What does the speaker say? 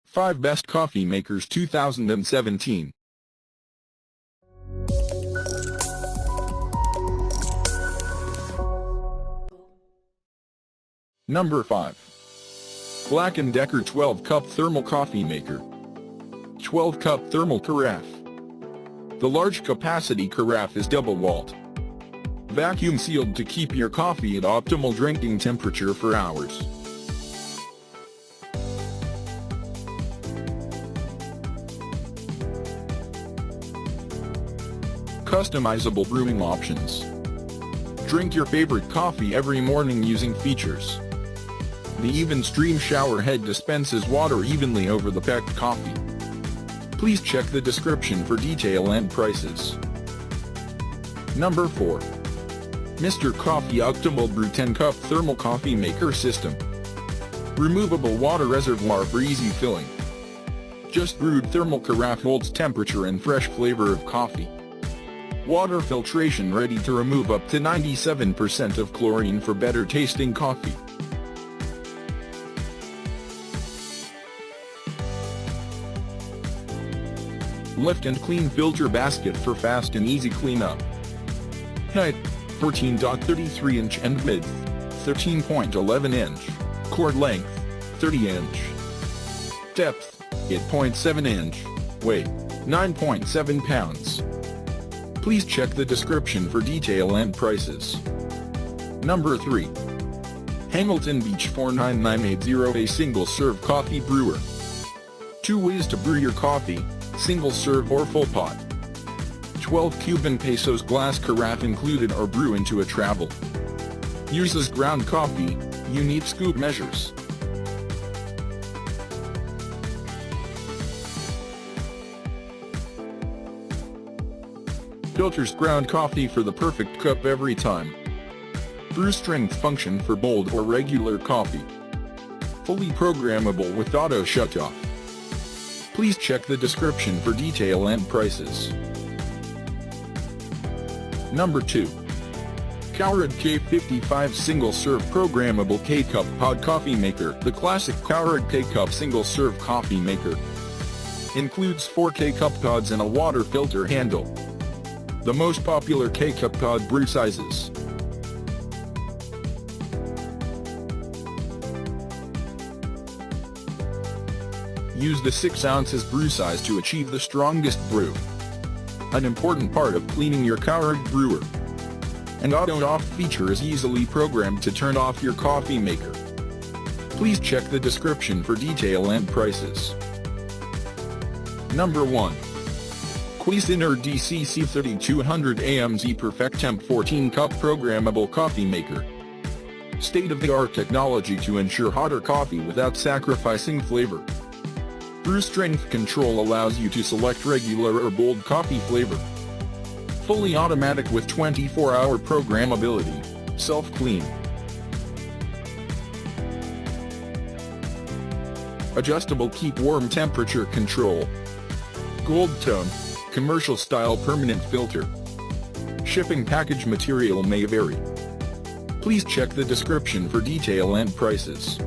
5 Best Coffee Makers 2017. Number 5. Black & Decker 12-Cup Thermal Coffee Maker. 12-Cup Thermal Carafe. The large capacity carafe is double-walled, vacuum sealed to keep your coffee at optimal drinking temperature for hours. Customizable brewing options. Drink your favorite coffee every morning using features. The Even Stream shower head dispenses water evenly over the packed coffee. Please check the description for detail and prices. Number 4. Mr. Coffee Optimal Brew 10-Cup Thermal Coffee Maker System. Removable water reservoir for easy filling. Just brewed thermal carafe holds temperature and fresh flavor of coffee. Water filtration ready to remove up to 97% of chlorine for better tasting coffee. Lift and clean filter basket for fast and easy cleanup. Height, 14.33 inch and width, 13.11 inch. Cord length, 30 inch. Depth, 8.7 inch. Weight, 9.7 pounds. Please check the description for detail and prices. Number 3. Hamilton Beach 49980 A Single-Serve Coffee Brewer. 2 ways to brew your coffee, single-serve or full pot. 12 Cuban pesos glass carafe included or brew into a travel. Uses ground coffee, you need scoop measures. Filters ground coffee for the perfect cup every time. Brew strength function for bold or regular coffee. Fully programmable with auto shutoff. Please check the description for detail and prices. Number 2. Keurig K55 Single-Serve Programmable K-Cup Pod Coffee Maker. The classic Keurig K-Cup Single-Serve Coffee Maker includes 4 K-Cup pods and a water filter handle. The most popular K-Cup pod brew sizes. Use the 6 ounces brew size to achieve the strongest brew. An important part of cleaning your Keurig brewer. An auto-off feature is easily programmed to turn off your coffee maker. Please check the description for detail and prices. Number 1. Cuisinart DCC 3200 AMZ Perfectemp 14-Cup Programmable Coffee Maker. State-of-the-art technology to ensure hotter coffee without sacrificing flavor. Brew strength control allows you to select regular or bold coffee flavor. Fully automatic with 24-hour programmability, self-clean. Adjustable keep warm temperature control. Gold tone, commercial style permanent filter. Shipping package material may vary. Please check the description for detail and prices.